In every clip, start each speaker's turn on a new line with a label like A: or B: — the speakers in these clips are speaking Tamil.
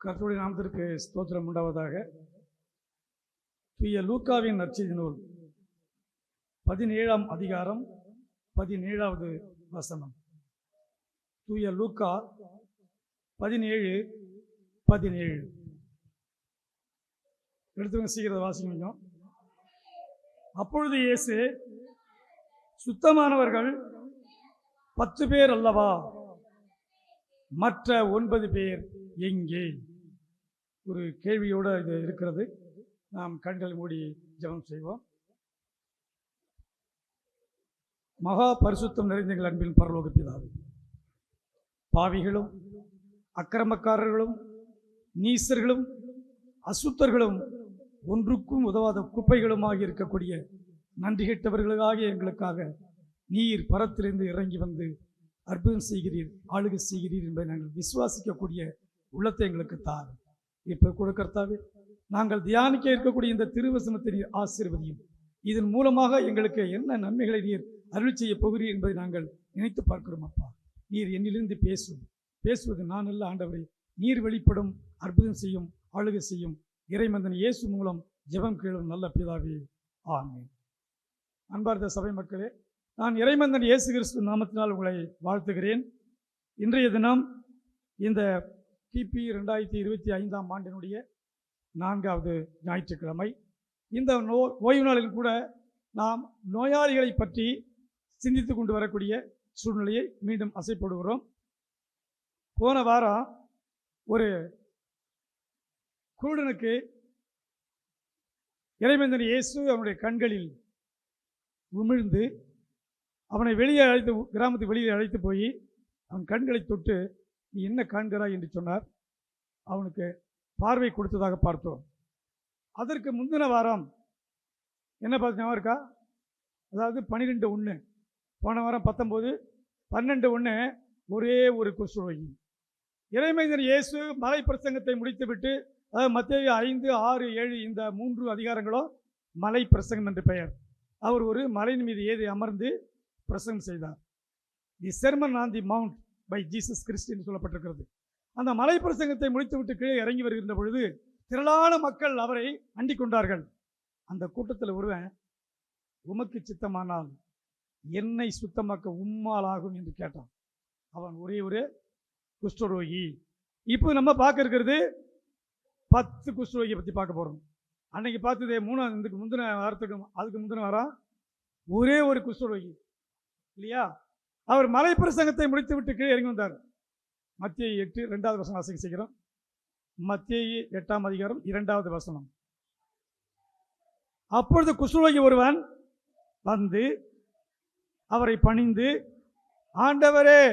A: கர்த்தருடைய நாமத்திற்கு ஸ்தோத்திரம் உண்டாவதாக. தூய லூக்காவின் நற்செய்தி நூல் 17ஆம் அதிகாரம் 17வது வசனம். தூய லூக்கா 17:17 எடுத்துங்க, சீக்கிரம் வாசிங்க. அப்பொழுது இயேசு, சுத்தமானவர்கள் 10 பேர் அல்லவா, மற்ற 9 பேர் எங்கே? ஒரு கேள்வியோடு இது இருக்கிறது. நாம் கண்கள் மூடி ஜெபம் செய்வோம். மகா பரிசுத்தம் நிறைந்த எங்கள் அன்பின் பரலோக பிதாவே, பாவிகளும் அக்கிரமக்காரர்களும் நீசர்களும் அசுத்தர்களும் ஒன்றுக்கும் உதவாத குப்பைகளுமாக இருக்கக்கூடிய நன்றி கெட்டவர்களுக்காக எங்களுக்காக நீர் பரத்திலிருந்து இறங்கி வந்து அற்புதம் செய்கிறீர், ஆளுகை செய்கிறீர் என்பதை நாங்கள் விசுவாசிக்கக்கூடிய உள்ளத்தை எங்களுக்கு தார். இப்போ கொடுக்கர்த்தாவே, நாங்கள் தியானிக்க இருக்கக்கூடிய இந்த திருவசனத்தை நீர் ஆசீர்வதியும். இதன் மூலமாக எங்களுக்கு என்ன நன்மைகளை நீர் அருள் செய்ய போகிறீர் என்பதை நாங்கள் நினைத்து பார்க்கிறோம். அப்பா, நீர் என்னிலிருந்து பேசுவது நான் அல்ல ஆண்டவரே, நீர் வெளிப்படும், அற்புதம் செய்யும், ஆளுகை செய்யும். இறைமந்தன் இயேசு மூலம் ஜெபம் கேளும் நல்ல பிதாவே, ஆமென். அன்பார்ந்த சபை மக்களே, நான் இறைமந்தன் இயேசு கிறிஸ்து நாமத்தினால் உங்களை வாழ்த்துகிறேன். இன்றைய தினம் இந்த கிபி 2025ஆம் ஆண்டினுடைய 4வது ஞாயிற்றுக்கிழமை. இந்த ஓய்வு நாளில் கூட நாம் நோயாளிகளை பற்றி சிந்தித்து கொண்டு வரக்கூடிய சூழ்நிலையை மீண்டும் ஆசைப்படுகிறோம். போன வாரம் ஒரு குருடனுக்கு இறைமந்தன் இயேசு அவனுடைய கண்களில் உமிழ்ந்து அவனை வெளியே அழைத்து, கிராமத்துக்கு வெளியே அழைத்து போய் அவன் கண்களை தொட்டு, நீ என்ன காண்கிறாய் என்று சொன்னார். அவனுக்கு பார்வை கொடுத்ததாக பார்த்தோம். அதற்கு முந்தின வாரம் என்ன பார்த்தோம் இருக்கா? அதாவது 12:1, போன வாரம் 19, 12:1 ஒரே ஒரு குஷ்டரோகி. இறைமைந்தன் இயேசு மலை பிரசங்கத்தை முடித்துவிட்டு, அதாவது மத்தேயு 5, 6, 7 இந்த 3 அதிகாரங்களும் மலை பிரசங்கம் என்று பெயர். அவர் ஒரு மலையின் மீது ஏறி அமர்ந்து பிரசங்கம் செய்தார். The sermon on the mount by Jesus Christ என்று சொல்லப்பட்டிருக்கிறது. அந்த மலை பிரசங்கத்தை முடித்துவிட்டு கீழே இறங்கி வருகின்ற பொழுது திரளான மக்கள் அவரை அண்டிக் கொண்டார்கள். அந்த கூட்டத்தில் ஒருவன், உமக்கு சித்தமானால் என்னை சுத்தமாக்க உம்மால் ஆகும் என்று கேட்டான். அவன் ஒரே ஒரு குஷ்டரோகி. இப்போ நம்ம பார்க்க இருக்கிறது 10 குஷ்டரோகியை பற்றி பார்க்க போகிறோம். அன்னைக்கு பார்த்ததே 3 முந்தின வாரத்துக்கு, அதுக்கு முந்தின வாரம் ஒரே ஒரு குஷ்டரோகி இல்லையா? அவர் மலை பிரசங்கத்தை முடித்து விட்டு கீழே இறங்கி வந்தார். மத்தேயு 8, 2வது வசனம் வாசிக்க செய்கிறோம். மத்தேயு 8ஆம் அதிகாரம் 2வது வசனம். அப்பொழுது குஷ்டரோகி ஒருவன் வந்து அவரை பணிந்து, ஆண்டவரே,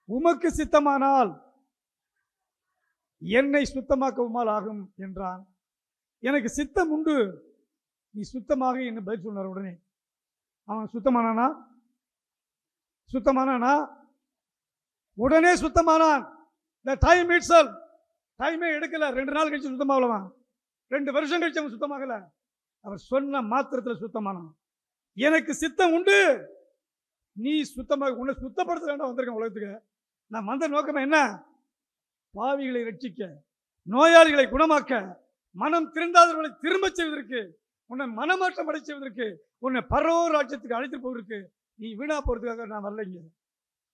A: உமக்கு சித்தமானால் என்னை சுத்தமாக்க உம்மால் ஆகும் என்றான். எனக்கு சித்தம் உண்டு, நீ சுத்தமாக என்று பதில் சொன்னார். உடனே அவன் சுத்தமானானா? உடனே சுத்தமானான். த டைம் இட்செல்ஃப், டைமே எடுக்கல. 2 நாள் கழிச்சு சுத்தமாகலவன், 2 வருஷம் கழிச்சு அவன் சுத்தமாகல. அவர் சொன்ன மாத்திரத்தில் சுத்தமானான். எனக்கு சித்தம் உண்டு, நீ சுத்தமாக, உன்னை சுத்தப்படுத்த வேண்டாம் வந்திருக்கேன் உலகத்துக்கு. நான் வந்த நோக்கமா என்ன? பாவிகளை ரட்சிக்க, நோயாளிகளை குணமாக்க, மனம் திருந்தாதவர்களை திரும்ப செய்வதற்கு, உன்னை மனமாற்றம் அடை செய்வதற்கு, உன்னை பரலோக ராஜ்யத்துக்கு அழைத்து போவதற்கு. நீ வீணா போறதுக்காக நான் வரலைங்க.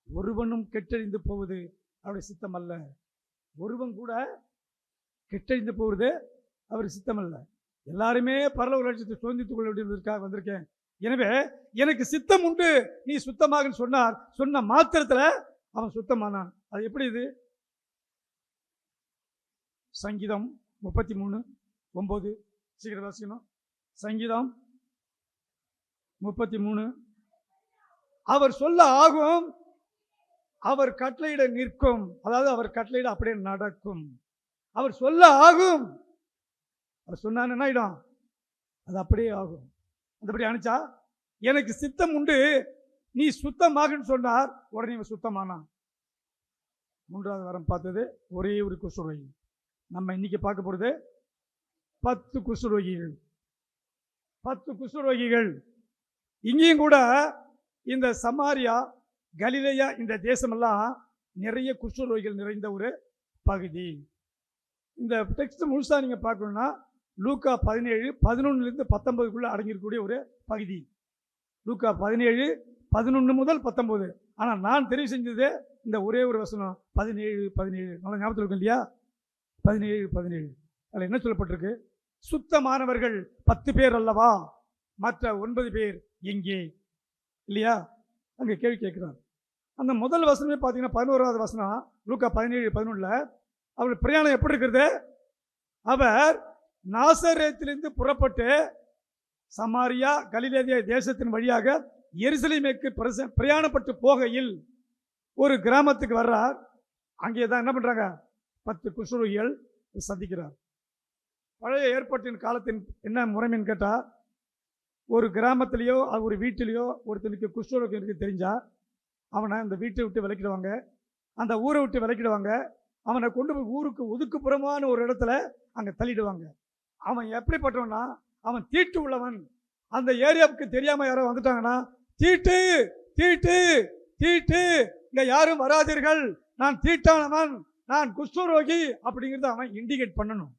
A: ஒருவனும் கெட்டறிந்து போவது அவருடைய சித்தம் அல்ல. ஒருவன் கூட கெட்டறிந்து போவது அவர் சித்தம் அல்ல. எல்லாருமே பரலோக ராஜ்யத்தை சுதந்தித்துக் கொள்ள வேண்டியதற்காக வந்திருக்கேன். எனவே எனக்கு சித்தம் உண்டு, நீ சுத்தமாக சொன்னார். சொன்ன மாத்திரத்தில் அவன் சுத்தமானான். அது எப்படி? இது சங்கீதம் 33:9. சீக்கிரம் வாசிக்கணும். சங்கீதம் 33. அவர் சொல்ல ஆகும், அவர் கட்டளையிட நிற்கும். அதாவது அவர் கட்டளையிட அப்படியே நடக்கும். அவர் சொல்ல ஆகும், அவர் சொன்னான்னு என்ன ஆயிடும்? அது அப்படியே ஆகும். அதுபடி அனுச்சா, எனக்கு சித்தம் உண்டு, நீ சுத்தமாகன்னு சொன்னார். உடனே இவன் சுத்தமானான். 3வது வாரம் பார்த்தது ஒரே ஒரு குஷ்டரோகி. நம்ம இன்னைக்கு பார்க்க போறது 10 குஷ்டரோகிகள். 10 குஷ்டரோகிகள். இங்கேயும் கூட இந்த சமாரியா, கலிலேயா இந்த தேசமெல்லாம் நிறைய குஷ்டரோகிகள் நிறைந்த ஒரு பகுதி. இந்த டெக்ஸ்ட் முழுசாக நீங்கள் பார்க்கணுன்னா லூக்கா 17 11லேருந்து 19 அடங்கியிருக்கக்கூடிய ஒரு பகுதி. லூக்கா 17 11 முதல் 19. ஆனால் நான் தெரிவு செஞ்சது இந்த ஒரே ஒரு வசனம் 17 நல்லா ஞாபகத்தில் இருக்கும் இல்லையா? 17 அதில் என்ன சொல்லப்பட்டிருக்கு? சுத்தமானவர்கள் 10 பேர் அல்லவா, மற்ற 9 பேர் எங்கே? இல்லையா? அங்கே கேள்வி கேட்குறார். அந்த முதல் வசனமே பார்த்தீங்கன்னா 11வது வசனம் லூக்கா 17:11. அவர் பிரயாணம் எப்படி இருக்கிறது? அவர் நாசரேத்திலிருந்து புறப்பட்டு சமாரியா கலிலேய தேசத்தின் வழியாக எருசலேமுக்கு பிரயாணப்பட்டு போகையில் ஒரு கிராமத்துக்கு வர்றார். அங்கே தான் என்ன பண்ணுறாங்க? 10 குஷ்டரோகிகள் சந்திக்கிறார். பழைய ஏற்பாட்டின் காலத்தின் என்ன முறைமைன்னு கேட்டால், ஒரு கிராமத்திலேயோ ஒரு வீட்டிலேயோ ஒருத்தனுக்கு குஷ்டரோகம் இருக்கு தெரிஞ்சா அவனை அந்த வீட்டை விட்டு விலக்கிடுவாங்க, அந்த ஊரை விட்டு விலக்கிடுவாங்க. அவனை கொண்டு போய் ஊருக்கு ஒதுக்குப்புறமான ஒரு இடத்துல அங்கே தள்ளிடுவாங்க. அவன் எப்படிப்பட்டவனா? அவன் தீட்டு உள்ளவன். அந்த ஏரியாவுக்கு தெரியாமல் யாரோ வந்துட்டாங்கன்னா, தீட்டு தீட்டு தீட்டு, இங்கே யாரும் வராதீர்கள், நான் தீட்டானவன், நான் குஷ்டரோகி அப்படிங்கிறத அவன் இண்டிகேட் பண்ணணும்.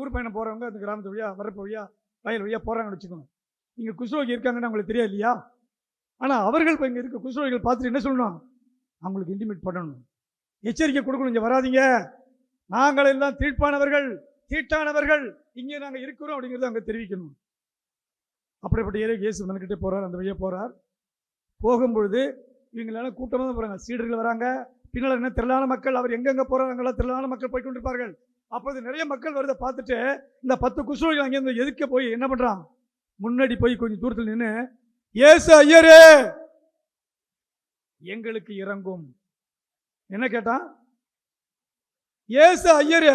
A: ஊர் பயணம் போகிறவங்க அந்த கிராமத்து வழியா வரப்பு வழியா வயல் வழியா போகிறாங்கன்னு வச்சுக்கோங்க. இங்கே குஷ்டரோகி இருக்காங்கன்னு அவங்களுக்கு தெரியாது இல்லையா? ஆனால் அவர்கள் இப்போ இங்கே இருக்க குஷ்டரோகிகள் பார்த்துட்டு என்ன சொல்லணும்? அவங்களுக்கு இன்டிமேட் பண்ணணும், எச்சரிக்கை கொடுக்கணும். இங்கே வராதிங்க, நாங்கள் எல்லாம் தீர்ப்பானவர்கள், தீட்டானவர்கள், இங்கே நாங்கள் இருக்கிறோம் அப்படிங்கிறத அங்கே தெரிவிக்கணும். அப்படிப்பட்ட ஏரியா இயேசு மெனக்கிட்டே போகிறார், அந்த வழியாக போகிறார். போகும்பொழுது இவங்களெல்லாம் கூட்டமாக தான் போகிறாங்க, சீடர்கள் வராங்க, பின்னால் என்ன திரளான மக்கள். அவர் எங்கெங்கே போகிறாங்களோ திரளான மக்கள் போய் கொண்டிருப்பார்கள். அப்போது நிறைய மக்கள் வருவதை பார்த்துட்டு இந்த 10 குஷ்டரோகிகள் அங்கேருந்து எதுக்க போய் என்ன பண்ணுறான்? முன்னாடி போய் கொஞ்சம் தூரத்தில் நின்று, இயேசு ஐயரே எங்களுக்கு இறங்கும். என்ன கேட்டான்? இயேசு ஐயரே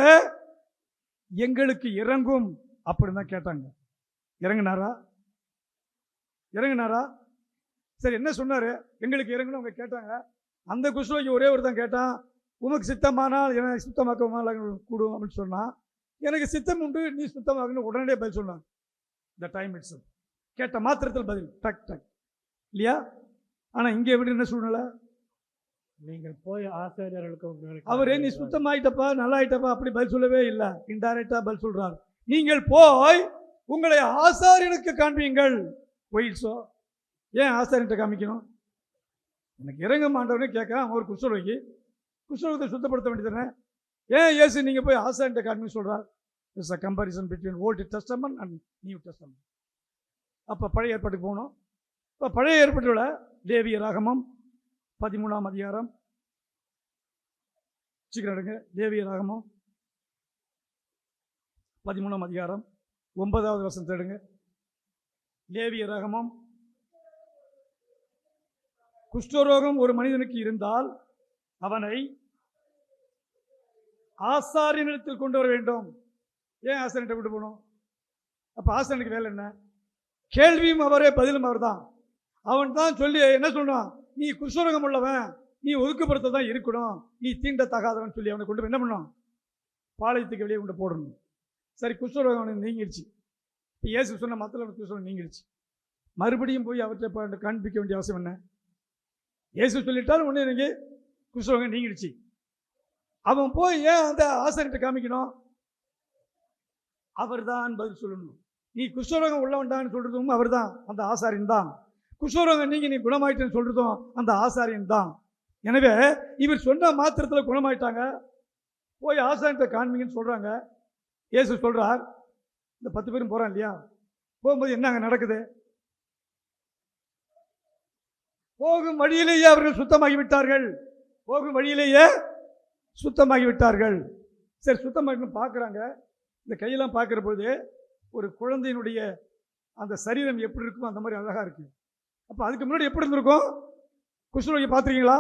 A: எங்களுக்கு இறங்கும் அப்படின்னு தான் கேட்டாங்க. இறங்குனாரா? சரி, என்ன சொன்னாரு? எங்களுக்கு இறங்கணும் அவங்க கேட்டாங்க. அந்த குஷ்டரோகி ஒரே ஒரு தான் கேட்டான், உனக்கு சித்தமானால் எனக்கு சுத்தமாக்க கூடும் அப்படின்னு சொன்னான். எனக்கு சித்தம் உண்டு, நீ சுத்தமாக்கணும் உடனடியே பதில் சொன்னான். இந்த டைம் இட்ஸ் கேட்ட மாத்திரத்தில் பதில் டக் டக் இல்லையா? ஆனால் இங்கே எப்படி என்ன சூழ்நிலை?
B: நீங்கள் போய் ஆசிரியர்களுக்கு
A: அவரே நீ சுத்தமாயிட்டப்பா நல்லா ஆயிட்டப்பா அப்படி பதில் சொல்லவே இல்லை, இன்டைரக்டா பதில் சொல்றார். நீங்கள் போய் உங்களை ஆசாரியனுக்கு காண்பீங்கள். போயிடுச்சோ? ஏன் ஆசாரியன்ட்ட காமிக்கணும்? எனக்கு இறங்க மாட்டவனே கேட்கறான். அவர் குஷ்டரோகி, குஷ்டரோகத்தை சுத்தப்படுத்த வேண்டியதானே? ஏன் இயேசு நீங்கள் போய் ஆசாரியன்ட்ட காண்பீங்கன்னு சொல்றார்? It's a comparison between Old Testament and New Testament. அப்போ பழைய ஏற்பாட்டுக்கு போகணும். இப்போ பழைய ஏற்பாட்டோட லேவியராகமம் 13ஆம் அதிகாரம், சீக்கிரம் எடுங்க. லேவியராகமம் 13ஆம் அதிகாரம் 9வது வசனத்தை எடுங்க. லேவியராகமம். குஷ்டரோகம் ஒரு மனிதனுக்கு இருந்தால் அவனை ஆசாரியனிடத்தில் கொண்டு வர வேண்டும். ஏன் ஆசாரியன்ட்ட கொண்டு போகணும்? அப்போ ஆசாரியனுக்கு வேலை என்ன? கேள்வியும் அவரே, பதிலும் அவர் தான். அவன் தான் சொல்லி என்ன சொன்னான்? நீ குஷ்டரோகம் உள்ளவன், நீ ஒதுக்குப்புறத்தை தான் இருக்கணும், நீ தீண்ட தகாதவன் சொல்லி அவனை கொண்டு போய் என்ன பண்ணணும்? பாளையத்துக்கு வெளியே கொண்டு போடணும். சரி, குஷ்டரோகம் அவனுக்கு நீங்கிடுச்சு. இப்போ இயேசு சொன்ன மத்தியில் குஷ்டரோகம் நீங்கிடுச்சு. மறுபடியும் போய் அவற்றை காண்பிக்க வேண்டிய அவசியம் என்ன? இயேசு சொல்லிட்டாலும் ஒன்று எனக்கு குஷ்டரோகம் நீங்கிடுச்சு. அவன் போய் ஏன் அந்த ஆசாரியத்தை காமிக்கணும்? அவர் தான் பதில் சொல்லணும். நீ குஷ்டரோகம் உள்ளவன்டான்னு சொல்றதும் அவர் தான், அந்த ஆசாரியன் தான். குஷ்டரோகம் நீ குணமாயிட்டேன்னு சொல்றதும் அந்த ஆசாரியன் தான். எனவே இவர் சொன்ன மாத்திரத்தில் குணமாயிட்டாங்க, போய் ஆசாரியத்தை காண்பீங்கன்னு சொல்றாங்க. இயேசு சொல்றார், இந்த 10 பேரும் போறான் இல்லையா, போகும்போது என்ன அங்கே நடக்குது? போகும் வழியிலேயே அவர்கள் சுத்தமாகிவிட்டார்கள். போகும் வழியிலேயே சுத்தமாகிவிட்டார்கள். சரி, சுத்தமாகி பார்க்குறாங்க. இந்த கையெல்லாம் பார்க்குற பொழுது ஒரு குழந்தையினுடைய அந்த சரீரம் எப்படி இருக்குமோ அந்த மாதிரி அழகாக இருக்குது. அப்போ அதுக்கு முன்னாடி எப்படி இருந்திருக்கும்? குஷ்டரோகியை பார்த்துருக்கீங்களா?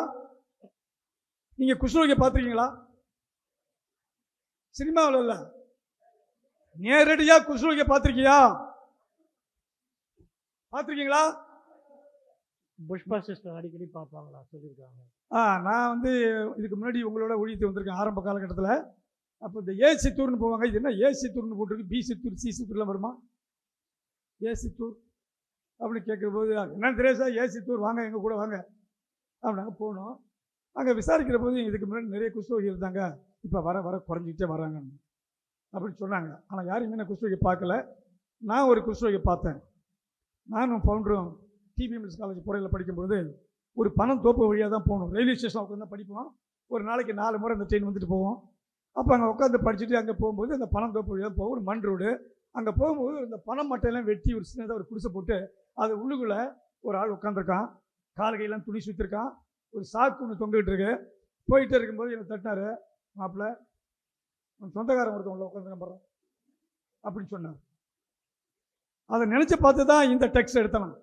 A: நீங்கள் குஷ்டரோகியை பார்த்துருக்கீங்களா? சினிமாவில் இல்லை, நேரடியாக குஷ்டரோகியை பார்த்துருக்கியா? பார்த்துருக்கீங்களா?
B: புஷ்பா சிஸ்டர் அடிக்கடி பார்ப்பாங்களா? சொல்லியிருக்காங்க.
A: நான் இதுக்கு முன்னாடி உங்களோட ஊழியத்தை வந்திருக்கேன் ஆரம்ப காலகட்டத்தில். அப்போ இந்த ஏ சித்தூர்னு போவாங்க. இது என்ன ஏ சித்தூர்னு போட்டிருக்கு? பி சித்தூர், சி சித்தூர்லாம் வருமா? ஏ சித்தூர் அப்படின்னு கேட்குற போது என்னன்னு தெரியாது சார், ஏ சித்தூர் வாங்க, எங்கள் கூட வாங்க அப்படின்னாங்க. போனோம். அங்கே விசாரிக்கிற போது இதுக்கு முன்னாடி நிறைய குஷ்டரோகி இருந்தாங்க, இப்போ வர வர குறைஞ்சிக்கிட்டே வராங்க அப்படின்னு சொன்னாங்க. ஆனால் யாருமே நான் குஷ்டரோகி பார்க்கல. நான் ஒரு குஷ்டரோகி பார்த்தேன். நானும் ஃபவுண்டரும் டிபிஎம்எஸ் காலேஜ் புறையில் படிக்கும்போது ஒரு பணம் தோப்பு வழியாக தான் போகணும். ரயில்வே ஸ்டேஷன் உட்காந்து படிப்போம். ஒரு நாளைக்கு 4 முறை அந்த ட்ரெயின் வந்துட்டு போவோம். அப்போ அங்கே உட்காந்து படிச்சுட்டு அங்கே போகும்போது அந்த பணம் தோப்பு வழியாக போகும், ஒரு மண் ரோடு. அங்கே போகும்போது இந்த பணம் மட்டையெல்லாம் வெட்டி ஒரு சின்னதாக ஒரு குடிசை போட்டு அது உள்ளுக்குள்ளே ஒரு ஆள் உட்காந்துருக்கான். கால் கையெல்லாம் துணி சுற்றிருக்கான். ஒரு சாக்கு ஒன்று தொங்கிட்டு இருக்கு. போயிட்டே இருக்கும்போது என்னை தட்டினார். மாப்பிள்ள, உன் சொந்தக்காரன் ஒருத்தன் உள்ள உட்காந்துருக்கான் போகிறோம் அப்படின்னு சொன்னார். அதை நினச்சி பார்த்து தான் இந்த டெக்ஸ்ட் எடுத்தலாம்.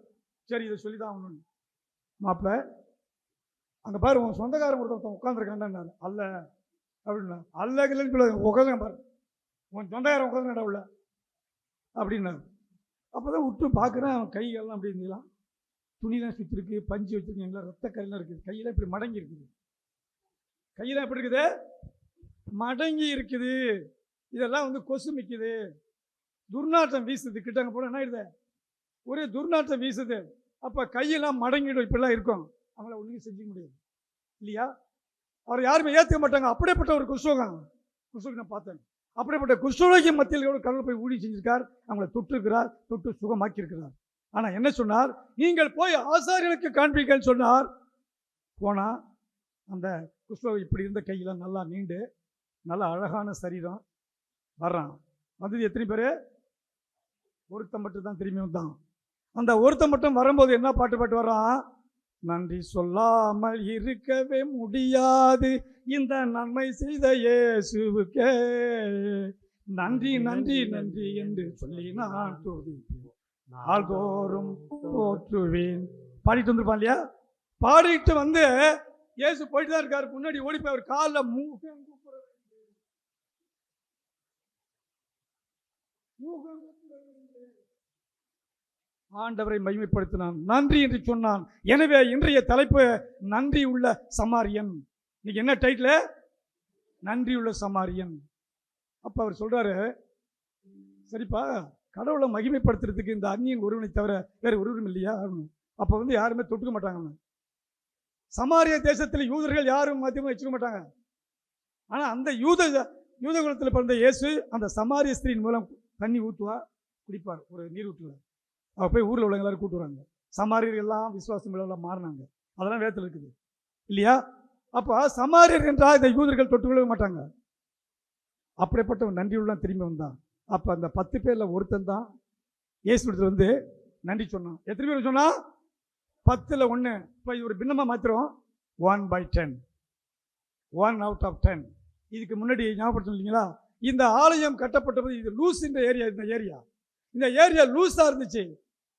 A: சரி, இதை சொல்லி தான் ஆகணும். மாப்பிள்ள, அங்கே பாரு, உன் சொந்தக்காரன் ஒருத்தன் உட்காந்துருக்காண்டாரு. அல்ல அப்படின்னா, அல்ல இல்லைன்னு உட்காந்து பாரு, உன் சொந்தக்காரன் உட்காந்துடா உள்ள அப்படின்னாரு. அப்போ தான் விட்டு பார்க்குறேன். அவன் கைகள்லாம் அப்படி இருந்தலாம், துணிலாம் சுற்றிருக்கு, பஞ்சு வச்சுருக்கீங்களா, ரத்த கையெல்லாம் இருக்குது, கையெல்லாம் இப்படி மடங்கி இருக்குது. கையெல்லாம் எப்படி இருக்குது? மடங்கி இருக்குது. இதெல்லாம் வந்து கொசு மிக்குது, துர்நாற்றம் வீசுது. கிட்டாங்க போல என்ன ஆயிடுது, ஒரே துர்நாற்றம் வீசுது. அப்போ கையெல்லாம் மடங்கிடும். இப்படிலாம் இருக்கும். அவங்கள ஒன்றும் செஞ்சுக்க முடியாது இல்லையா? அவர் யாருமே ஏற்றுக்க மாட்டாங்க. அப்படியேப்பட்ட ஒரு குஷ்ரோகம் நான் பார்த்தேன். அப்படிப்பட்ட குஷ்ரோகி மத்தியில் எவ்வளோ கடவுள் போய் ஊழி செஞ்சிருக்கார். அவங்கள தொட்டிருக்கிறார், தொட்டு சுகமாக்கி இருக்கிறார். ஆனால் என்ன சொன்னார்? நீங்கள் போய் ஆசாரியனுக்கு காண்பீங்கன்னு சொன்னார். போனால் அந்த குஷ்ரோகி இப்படி இருந்த கையெல்லாம் நல்லா நீண்டு நல்லா அழகான சரீரம் வர்றான். வந்தது எத்தனை பேர்? ஒருத்தன் மட்டும் தான் திரும்பி வந்தான். அந்த ஒருத்தன் மட்டும் வரும்போது என்ன பாட்டு வர்றான்? நன்றி சொல்லாமல் இருக்கவே முடியாது இந்த நன்மை செய்த இயேசுவுக்கே, நன்றி நன்றி நன்றி என்று சொல்லி நான் துதிப்பேன், நாள்தோறும் போற்றுவேன். பாடிட்டு வந்துருப்பான் இல்லையா? பாடிட்டு வந்து இயேசு போயிட்டு தான் இருக்காரு. முன்னாடி ஓடி போய் அவர் காலில் ஆண்டவரை மகிமைப்படுத்தினான், நன்றி என்று சொன்னான். எனவே இன்றைய தலைப்பு நன்றி உள்ள சமாரியன். இன்னைக்கு என்ன டைட்டில்? நன்றி உள்ள சமாரியன். அப்ப அவர் சொல்றாரு, சரிப்பா, கடவுளை மகிமைப்படுத்துறதுக்கு இந்த அந்நியன் ஒருவனை தவிர வேற ஒருவரும் இல்லையா? அப்ப வந்து யாருமே தொட்டுக்க மாட்டாங்க. சமாரிய தேசத்தில் யூதர்கள் யாரும் மத்தியமா வச்சுக்க மாட்டாங்க. ஆனா அந்த யூத குலத்தில் பிறந்த இயேசு அந்த சமாரிய ஸ்திரீயின் மூலம் தண்ணி ஊற்றுவா, குடிப்பார். ஒரு நீர் ஊற்றுவார். அவ போய் ஊரில் உள்ள எல்லாரும் கூட்டு வராங்க. சமாரியர்கள் எல்லாம் விசுவாசம் எல்லாம் மாறினாங்க. அதெல்லாம் வேதத்தில் இருக்குது இல்லையா? அப்போ சமாரியர் என்றால் இந்த யூதர்கள் தொட்டுக்கொள்ள மாட்டாங்க. அப்படிப்பட்ட நன்றியுள்ள திரும்பி வந்தான். அப்போ அந்த 10 பேரில் ஒருத்தன் தான் இயேசு வந்து நன்றி சொன்னான். எத்தனை பேர் சொன்னா? 10ல் 1. இப்போ இது ஒரு பின்னமாக மாத்திரம் 1/10, 1 out of 10. இதுக்கு முன்னாடி ஞாபகப்படுத்த இல்லைங்களா? இந்த ஆலயம் கட்டப்பட்டது இது லூஸ் இந்த ஏரியா லூஸாக இருந்துச்சு.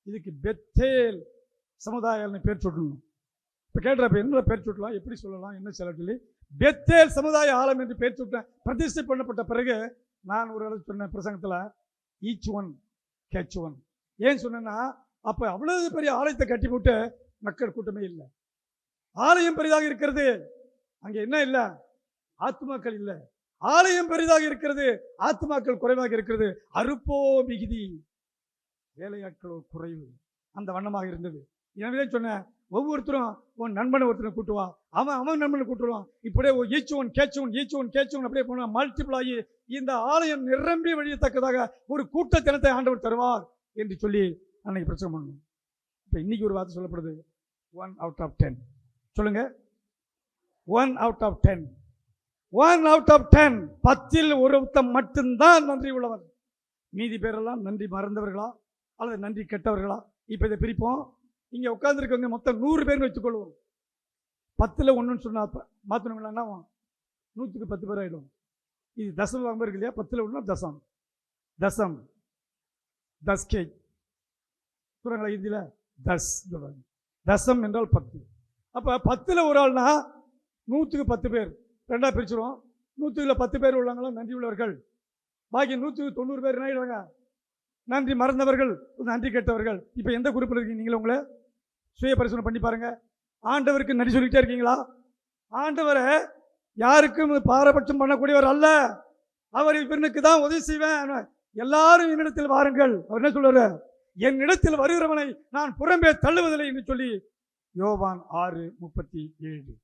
A: இதுக்கு பெத்தேல் சமுதாயம்னு பேர் சொல்லணும். இப்போ கேட்குறப்ப என்ன பேர் சொல்லலாம், எப்படி சொல்லலாம், என்ன சொல்லி பெத்தேல் சமுதாய ஆலயம் என்று பேர் சொல்லிட்டேன். பிரதிஷ்டை பண்ணப்பட்ட பிறகு நான் ஒரு இடத்துல சொன்னேன் பிரசங்கத்தில், ஈச் ஒன் கேட்ச் ஒன். ஏன் சொன்னேன்னா, அப்போ அவ்வளவு பெரிய ஆலயத்தை கட்டி போட்டு மக்கள் கூட்டமே இல்லை. ஆலயம் பெரிதாக இருக்கிறது, அங்கே என்ன இல்லை? ஆத்துமாக்கள் இல்லை. ஆலயம் பெரிதாக இருக்கிறது, ஆத்துமாக்கள் குறைவாக இருக்கிறது. அறுப்போ மிகுதி, வேலையாட்களோ குறைவு. அந்த வண்ணமாக இருந்தது. எனவே சொன்னேன், ஒவ்வொருத்தரும் உன் நண்பனை ஒருத்தனை கூட்டுவா, அவன் நண்பனை கூட்டுவான். இப்படியே ஈச் ஒன் கேட்ச் ஒன் அப்படியே போனா மல்டிபிள் ஆகி இந்த ஆலயம் நிரம்பி வழியத்தக்கதாக ஒரு கூட்டத்தினத்தை ஆண்டவர் தருவார் என்று சொல்லி அன்னைக்கு பிரச்சனை பண்ணணும். இப்போ இன்னைக்கு ஒரு வார்த்தை சொல்லப்படுது, 1 out of 10. சொல்லுங்க, 1 out of 10. 1 out of 10. 10ல் ஒருத்தன் மட்டும்தான் நன்றி உள்ளவர். மீதி பேரெல்லாம் நன்றி மறந்தவர்களா அல்லது நன்றி கெட்டவர்களா? இப்போ இதை பிரிப்போம். இங்கே உட்காந்துருக்கவங்க மொத்தம் 100 பேர்னு வச்சுக்கொள்வோம். 10ல் 1ன்னு சொன்னா மாற்றணுங்களா? என்ன 100க்கு 10 பேர் ஆகிடும். இது தசம் வாங்க இருக்கு இல்லையா? 10ல் 1 தசம் தஸ்கே சொல்கிறாங்களா ஹிந்தியில்? தசம் என்றால் 10. அப்போ 10ல் ஒரு ஆள்னா 100க்கு 10 பேர். 2ஆக பிரிச்சுருவோம். 100ல் 10 பேர் உள்ளவங்களாம் நன்றி உள்ளவர்கள். பாக்கி 100க்கு 90 பேர் என்ன ஆகிடுவாங்க? நன்றி மறந்தவர்கள், நன்றி கெட்டவர்கள். இப்போ எந்த குரூப்பில் இருக்கீங்க? நீங்களே உங்களை சுய பரிசோதனை பண்ணி பாருங்க. ஆண்டவருக்கு நன்றி சொல்லிக்கிட்டே இருக்கீங்களா? ஆண்டவரை யாருக்கும் பாரபட்சம் பண்ணக்கூடியவர் அல்ல. அவர் இவனுக்கு தான் உதவி செய்வேன். எல்லாரும் என்னிடத்தில் வாருங்கள். அவர் என்ன சொல்றாரு? என்னிடத்தில் வருகிறவனை நான் புறம்பே தள்ளுவதில்லை என்று சொல்லி யோவான் 6:37.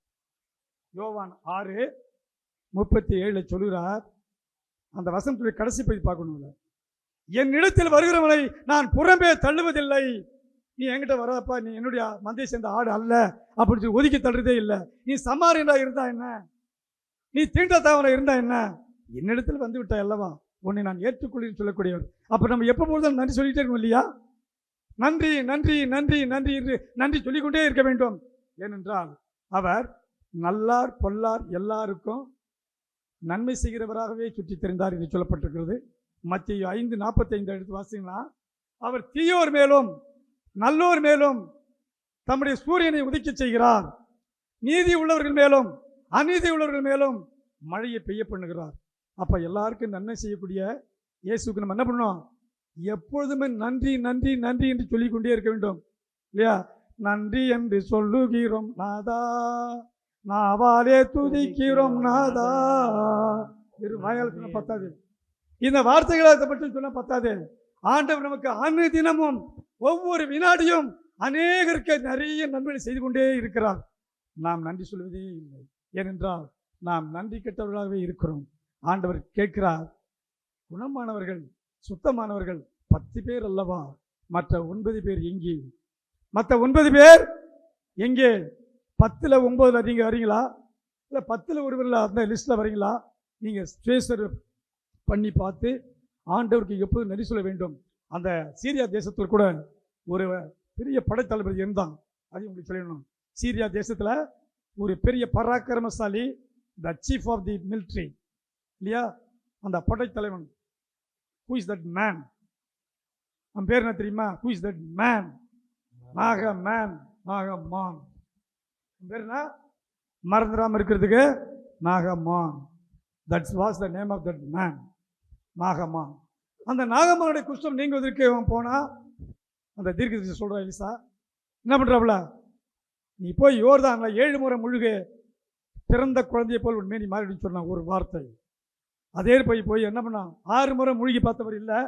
A: யோவான் 6:37 சொல்கிறார். அந்த வசனத்துடைய கடைசி போய் பார்க்கணும்ல. என்னிடத்தில் வருகிறவனை நான் புறம்பே தள்ளுவதில்லை. நீ என்கிட்ட வராப்பா, நீ என்னுடைய மந்தையை சேர்ந்த ஆடு அல்ல அப்படின்னு சொல்லி ஒதுக்கி தள்ளுறதே இல்லை. நீ சமாரியனா இருந்தா என்ன, நீ தீண்டத்தவனா இருந்தா என்ன, என்னிடத்தில் வந்து விட்டாய் அல்லவா, உன்னை நான் ஏற்றுக்கொள்கிறேன்னு சொல்லக்கூடியவர். அப்போ நம்ம எப்போ பொழுதும் நன்றி சொல்லிட்டே இருக்கணும் இல்லையா? நன்றி நன்றி நன்றி நன்றி என்று நன்றி சொல்லிக்கொண்டே இருக்க வேண்டும். ஏனென்றால் அவர் நல்லார் பொல்லார் எல்லாருக்கும் நன்மை செய்கிறவராகவே சுற்றி தெரிந்தார் என்று சொல்லப்பட்டிருக்கிறது. மத்தேயு 5:45 எடுத்து வாசிங்கன்னா, அவர் தீயோர் மேலும் நல்லோர் மேலும் தம்முடைய சூரியனை உதிக்க செய்கிறார், நீதி உள்ளவர்கள் மேலும் அநீதி உள்ளவர்கள் மேலும் மழையை பெய்ய பண்ணுகிறார். அப்போ எல்லாருக்கும் நன்மை செய்யக்கூடிய இயேசுக்கு நம்ம என்ன பண்ணணும்? எப்பொழுதுமே நன்றி நன்றி நன்றி என்று சொல்லிக்கொண்டே இருக்க வேண்டும் இல்லையா? நன்றி என்று சொல்லுகிறோம் நாதா, நாவாலே துதிக்கிறோம் நாதா. வாயால் பத்தாது, இந்த வார்த்தைகளை மட்டும் சொன்ன பத்தாது. ஆண்டவர் நமக்கு அனுதினமும் ஒவ்வொரு வினாடியும் அநேகருக்கு நிறைய நன்மைகளை செய்து கொண்டே இருக்கிறார். நாம் நன்றி சொல்வதே இல்லை. ஏனென்றால் நாம் நன்றி கெட்டவர்களாகவே இருக்கிறோம். ஆண்டவர் கேட்கிறார், குணமானவர்கள் சுத்தமானவர்கள் 10 பேர் அல்லவா, மற்ற 9 பேர் எங்கே? மற்ற 9 பேர் எங்கே? 10ல் 9 நீங்கள் வரீங்களா, இல்லை 10ல் ஒருவரில் அந்த லிஸ்ட்டில் வரீங்களா? நீங்கள் ஸ்ட்ரேசர் பண்ணி பார்த்து ஆண்டவருக்கு எப்போதும் நன்றி சொல்ல வேண்டும். அந்த சீரியா தேசத்தில் கூட ஒரு பெரிய படைத்தளபதி இருந்தான். அது உங்களுக்கு சொல்லணும். சீரியா தேசத்தில் ஒரு பெரிய பராக்கிரமசாலி, the chief of the military இல்லையா, அந்த படைத்தலைவன். Who is that man? அவன் பேர் என்ன தெரியுமா? Who is that man? நாகமான். நாகமான் பேர் என்ன? மறந்துடாமல் இருக்கிறதுக்கு நாகமான். That's was the name of that man, நாகமான். அந்த நாகமானுடைய குஷ்டம் நீங்குவதற்கு அவன் போனால், அந்த தீர்க்கதரிசி சொல்கிறா, எலிசா என்ன பண்ணுறாப்புல, நீ போய் யோர்தான்ல 7 முறை முழுகு, பிறந்த குழந்தையை போல் உண்மையை நீ மாறிடுன்னு சொன்னான் ஒரு வார்த்தை. அதே போய் என்ன பண்ணான்? 6 முறை மூழ்கி பார்த்தவர் இல்லை,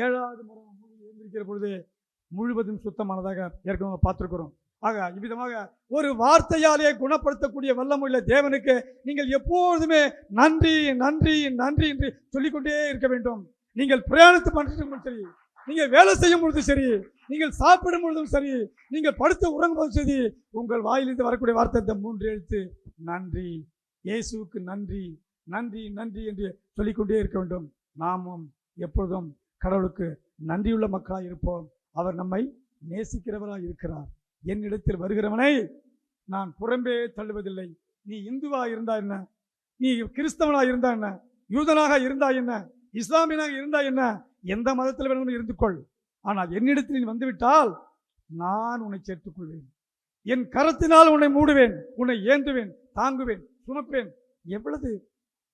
A: 7வது முறை மூழ்கி எழுந்திருக்கிற பொழுது முழுவதும் சுத்தமானதாக ஏற்கனவே பார்த்துருக்கிறோம். ஆக இவ்விதமாக ஒரு வார்த்தையாலே குணப்படுத்தக்கூடிய வல்லமுள்ள தேவனுக்கு நீங்கள் எப்பொழுதுமே நன்றி நன்றி நன்றி என்று சொல்லிக்கொண்டே இருக்க வேண்டும். நீங்கள் பிரயாணத்து பண்ணுறதும் சரி, நீங்கள் வேலை செய்யும் பொழுதும் சரி, நீங்கள் சாப்பிடும் பொழுதும் சரி, நீங்கள் படுத்து உறங்கும்போதும் சரி, உங்கள் வாயிலிருந்து வரக்கூடிய வார்த்தை இந்த 3 எழுத்து நன்றி. இயேசுவுக்கு நன்றி நன்றி நன்றி என்று சொல்லிக்கொண்டே இருக்க வேண்டும். நாமும் எப்பொழுதும் கடவுளுக்கு நன்றியுள்ள மக்களாக இருப்போம். அவர் நம்மை நேசிக்கிறவராக இருக்கிறார். என்னிடத்தில் வருகிறவனை நான் புறம்பே தள்ளுவதில்லை. நீ இந்துவா இருந்தா என்ன, நீ கிறிஸ்தவனாக இருந்தா என்ன, யூதனாக இருந்தா என்ன, இஸ்லாமியனாக இருந்தா என்ன, எந்த மதத்தில் வேணும் இருந்து கொள். ஆனால் என்னிடத்தில் நீ வந்துவிட்டால் நான் உன்னை சேர்த்துக்கொள்வேன். என் கரத்தினால் உன்னை மூடுவேன், உன்னை ஏந்துவேன், தாங்குவேன், சுமப்பேன். எவ்வளவு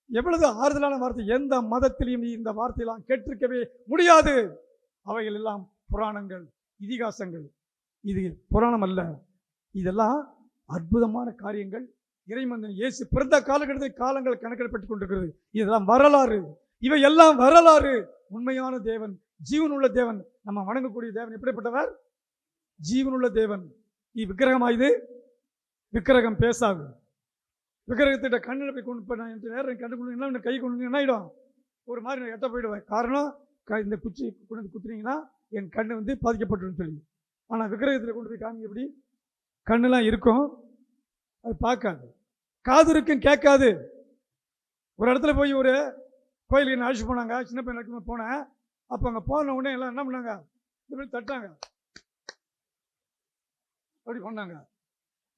A: எவ்வளவு ஆறுதலான வார்த்தை! எந்த மதத்திலையும் நீ இந்த வார்த்தையெல்லாம் கேட்டிருக்கவே முடியாது. அவைகள் எல்லாம் புராணங்கள், இதிகாசங்கள். இது புராணம் அல்ல, இதெல்லாம் அற்புதமான காரியங்கள். இறைமந்தன் இயேசு பிறந்த காலகட்டத்தில் காலங்கள் கணக்கிடப்பட்டுக் கொண்டிருக்கிறது. இதெல்லாம் வரலாறு, இவை எல்லாம் வரலாறு. உண்மையான தேவன், ஜீவனுள்ள தேவன், நம்ம வணங்கக்கூடிய தேவன் எப்படிப்பட்டவர்? ஜீவனுள்ள தேவன். விக்கிரகமாயுது, விக்கிரகம் பேசாது. விக்கிரகத்திட்ட கண்ணில் போய் கொண்டு போய் நான் நேரம் கண்டு கொண்டு என்ன கை கொண்டு என்ன ஆகிடும், ஒரு மாதிரி நான் எட்ட போயிடுவேன். காரணம், இந்த குச்சி கொண்டு குத்துனீங்கன்னா என் கண்ணு வந்து பாதிக்கப்பட்டுன்னு சொல்லி. ஆனால் விக்கிரகத்தில் கொண்டு போய் காமிங்க, எப்படி கண்ணெல்லாம் இருக்கும், அது பார்க்காது. காது இருக்கும், கேட்காது. ஒரு இடத்துல போய் ஒரு கோயிலுக்கு என்ன அழைச்சி போனாங்க, சின்ன பையன் நடக்கும்போது போனேன். அப்போ அங்கே போன உடனே எல்லாம் என்ன பண்ணாங்க, இப்படி தட்டாங்க, அப்படி பண்ணாங்க.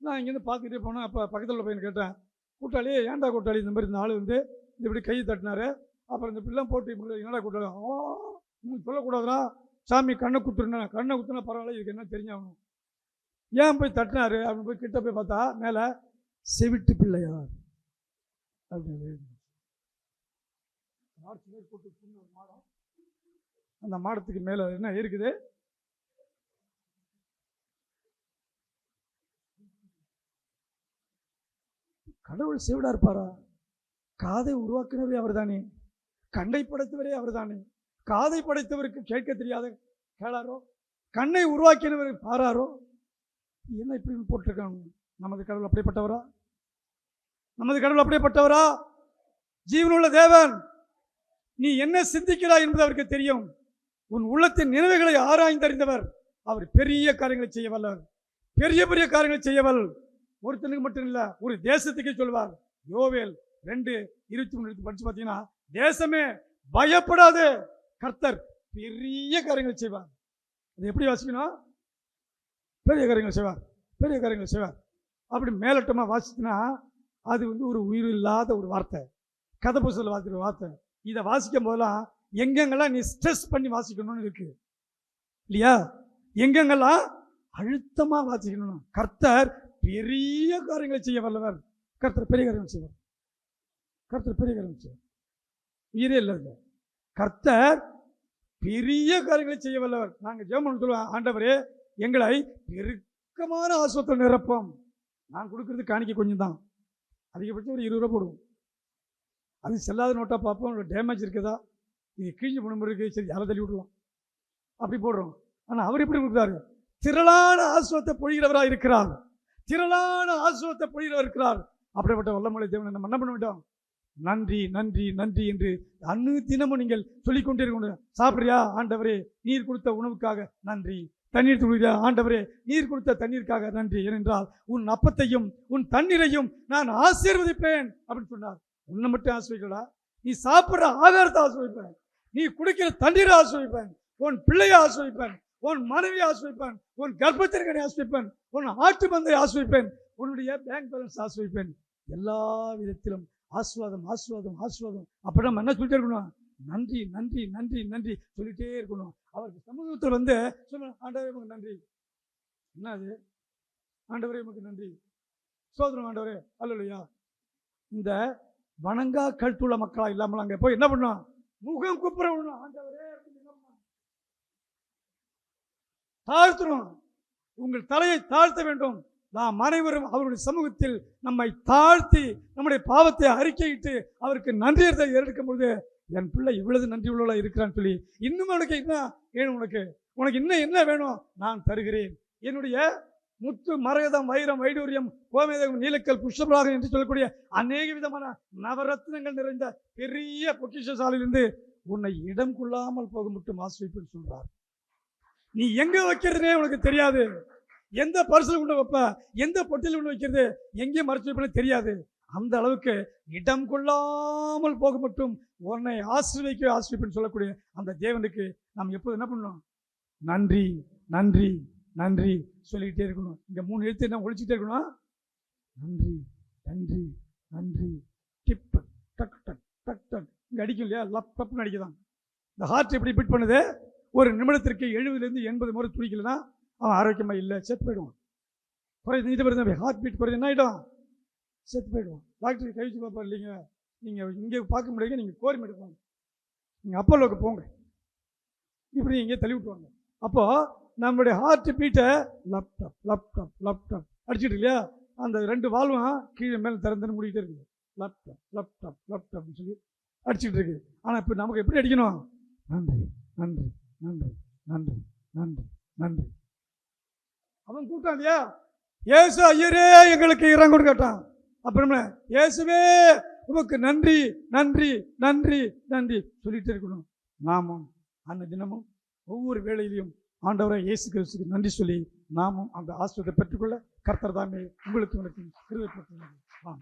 A: நான் இங்கேருந்து பார்த்துக்கிட்டே போனேன். அப்போ பக்கத்தில் உள்ள பையன் கேட்டேன், கூட்டாளி ஏன்டா கூட்டாளி இந்த மாதிரி இந்த ஆள் வந்து இப்படி கையை தட்டினாரு, அப்புறம் இந்த பிள்ளைலாம் போட்டு இப்படி என்னடா கூட்டாளி, சொல்லக்கூடாதுடா சாமி, கண்ணை குத்துருனா, கண்ணை குத்துனா பரவாயில்ல, இதுக்கு என்ன தெரிஞ்சாகணும், ஏன் போய் தட்டினாரு அப்படின்னு போய் கிட்ட போய் பார்த்தா மேலே செவிட்டு பிள்ளையார் அப்படின்னு போட்டு மாடம். அந்த மாடத்துக்கு மேலே என்ன இருக்குது, கடவுள் செவிடா இருப்பாரா? காதை உருவாக்குனவரே அவர் தானே, கண்ணை படைத்தவரே அவர் தானே. காதை படைத்தவருக்கு கேட்க தெரியாத கேளாரோ, கண்ணை உருவாக்கினவர் பாராரோ? என்ன இப்படி போட்டிருக்காங்க? நமது கடவுள் அப்படிப்பட்டவரா? நமது கடவுள் அப்படியேப்பட்டவரா? ஜீவனுள்ள தேவன். நீ என்ன சிந்திக்கிறாய் என்பது அவருக்கு தெரியும். உன் உள்ளத்தின் நினைவுகளை ஆராய்ந்தறிந்தவர். அவர் பெரிய காரியங்களை செய்ய வல்லவர். பெரிய பெரிய காரியங்களை செய்யவல். ஒருத்தனுக்கு மட்டும் இல்லை, ஒரு தேசத்துக்கே சொல்வார். யோவேல் 2:23 படிச்சு பார்த்தீங்கன்னா, தேசமே பயப்படாது, கர்த்தர் பெரிய காரியங்களை செய்வார். அது எப்படி வாசிக்கணும்? பெரிய காரியங்கள் செய்வார், பெரிய காரியங்கள் செய்வார். அப்படி மேலோட்டமாக வாசிச்சுன்னா அது ஒரு உயிர் இல்லாத ஒரு வார்த்தை, கதை புத்தகத்தில் வாசிக்கிற வார்த்தை. இதை வாசிக்கும் போதெல்லாம் எங்கெங்கெல்லாம் நீ ஸ்ட்ரெஸ் பண்ணி வாசிக்கணும்னு இருக்கு இல்லையா? எங்கெங்கெல்லாம் அழுத்தமாக வாசிக்கணும். கர்த்தர் பெரிய காரியங்களை செய்ய வல்லவர். கர்த்தர் பெரிய காரியங்கள் செய்வார். கர்த்தர் பெரிய காரியங்கள் செய்வார். உயிரே இல்லை. கர்த்தர் பெரிய காரியங்களை செய்ய வல்லவர். நாங்கள் ஜெபம் சொல்லுவோம், ஆண்டவரே எங்களை பெருக்கமான ஆசுவத்தில் நிரப்போம். நான் கொடுக்கறது காணிக்க கொஞ்சம் தான், அதிகபட்சம் ஒரு 20 ரூபா போடுவோம். அது செல்லாத நோட்டாக பார்ப்போம், டேமேஜ் இருக்குதா, இது கிழிஞ்சு போன மாதிரி இருக்குது, சரி யாரை தள்ளி விடலாம், அப்படி போடுறோம். ஆனால் அவர் எப்படி கொடுக்குறாரு? திரளான ஆசுவத்தை பொழிகிறவராக இருக்கிறார். திரளான ஆசுவத்தை பொழிகிறவர் இருக்கிறார். அப்படிப்பட்ட வல்லமலை தேவனை நம்ம என்ன பண்ண வேண்டாம்? நன்றி நன்றி நன்றி என்று தினமும் நீங்கள் சொல்லிக்கொண்டே இருக்கணும். சாப்பிட்றியா? ஆண்டவரே நீர் கொடுத்த உணவுக்காக நன்றி. தண்ணீர் குடிக்கிறியா? ஆண்டவரே நீர் கொடுத்த தண்ணீருக்காக நன்றி. ஏனென்றால் உன் அப்பத்தையும் உன் தண்ணீரையும் நான் ஆசீர்வதிப்பேன் அப்படின்னு சொன்னார். உன்னை மட்டும் ஆசிர்வதிக்கலா, நீ சாப்பிட்ற ஆதாரத்தை ஆசிர்வதிப்பேன், நீ குடிக்கிற தண்ணீரை ஆசிர்வதிப்பேன், உன் பிள்ளையை ஆசிர்வதிப்பேன், உன் மனைவியை ஆசிர்வதிப்பேன், உன் கர்ப்பத்திற்கனை ஆசிர்வதிப்பேன், உன் ஆட்டு மந்தை ஆசிர்வதிப்பேன், உன்னுடைய பேங்க் பேலன்ஸ் ஆசிர்வதிப்பேன். எல்லா விதத்திலும் ஆசீர்வாதம் ஆசீர்வாதம் ஆசீர்வாதம். அப்போ நம்ம என்ன சொல்லிட்டே இருக்கணும்? நன்றி நன்றி நன்றி நன்றி சொல்லிட்டே இருக்கணும். அவருக்கு சமூகத்தில் சொல்ல, ஆண்டவரே உமக்கு நன்றி. என்ன அது? ஆண்டவரே உமக்கு நன்றி, சோதரம் ஆண்டவரே அல்லையா. இந்த வணங்கா கழுத்துள்ள மக்களா இல்லாமல் அங்கே போய் என்ன பண்ணோம்? முகம் குப்புற விடணும். ஆண்டவரே தாழ்த்தணும். உங்கள் தலையை தாழ்த்த வேண்டும். நாம் அனைவரும் அவருடைய சமூகத்தில் நம்மை தாழ்த்தி நம்முடைய பாவத்தை அறிக்கையிட்டு அவருக்கு நன்றி எடுக்கும் பொழுது, என் பிள்ளை இவ்வளவு நன்றி உள்ளவளா இருக்கிறான்னு சொல்லி, இன்னும் உனக்கு என்ன வேணும்? உனக்கு இன்னும் என்ன வேணும்? நான் தருகிறேன். என்னுடைய முத்து மரகதம் வைரம் வைடூரியம் கோமேதகம் நீலக்கல் புஷ்பராகம் என்று சொல்லக்கூடிய அநேக விதமான நவரத்னங்கள் நிறைந்த பெரிய பொக்கிஷசாலையிலிருந்து உன்னை இடம் கொள்ளாமல் போக மட்டும் ஆசிரியப்பேன்னு சொல்றார். நீ எங்க வைக்கிறதுனே உனக்கு தெரியாது. எந்த பரிசில் கொண்டு வைப்ப, எந்த பொட்டில் கொண்டு வைக்கிறது, எங்கேயும் மறைச்சு வைப்பேன்னு தெரியாது. அந்த அளவுக்கு இடம் கொள்ளாமல் போக மட்டும் உன்னை ஆசிரியப்பேன்னு சொல்லக்கூடிய அந்த தேவனுக்கு நாம் எப்போது என்ன பண்ணணும்? நன்றி நன்றி நன்றி சொல்லிக்கிட்டே இருக்கணும். இங்கே 3 எழுத்து என்ன ஒழிச்சுட்டே இருக்கணும்? நன்றி நன்றி நன்றி. டிப் டக் டக் டக் டக் இங்கே அடிக்கும் இல்லையா? லப்னு அடிக்குதான். இந்த ஹார்ட் எப்படி பீட் பண்ணுது? ஒரு நிமிடத்திற்கு 70 to 80 முறை துடிக்கலன்னா அவன் ஆரோக்கியமாக இல்லை, செத்து போயிடுவான். குறைந்து இது வருது, ஹார்ட் பீட் குறைஞ்சு என்ன ஆகிடும்? செத்து போயிடுவான். டாக்டர் கழிச்சு பார்ப்பார். இல்லைங்க, நீங்கள் இங்கே பார்க்க முடியுங்க, நீங்கள் கோரிமேடு போங்க, நீங்கள் அப்போலோக்கு போங்க, இப்படி இங்கே தள்ளி விட்டுவாங்க. அப்போது நம்மளுடைய ஹார்ட் பீட்டை லேப்டாப் லேப்டாப் லேப்டாப் அடிச்சுட்டு இல்லையா? அந்த 2 வால்வும் கீழே மேலே திறந்துன்னு மூடிக்கிட்டே இருக்குது. லேப்டாப் லேப்டாப் லேப்டாப்னு சொல்லி அடிச்சுட்டு இருக்குது. ஆனால் இப்போ நமக்கு எப்படி அடிக்கணும்? நன்றி நன்றி நன்றி நன்றி நன்றி நன்றி. அவன் கூப்பிட்டான் இல்லையா? இயேசு ஐயரே எங்களுக்கு இறங்குன்னு கேட்டான். அப்புறமே இயேசுவே உமக்கு நன்றி நன்றி நன்றி நன்றி சொல்லிட்டு இருக்கணும். நாமும் அந்த தினமும் ஒவ்வொரு வேளையிலையும் ஆண்டவரை இயேசு கிறிஸ்துக்கு நன்றி சொல்லி நாமும் அந்த ஆசீர்வாதத்தை பெற்றுக்கொள்ள கர்த்தர் தாமே உங்களுக்கு கிருபை கொடுக்கிறார்.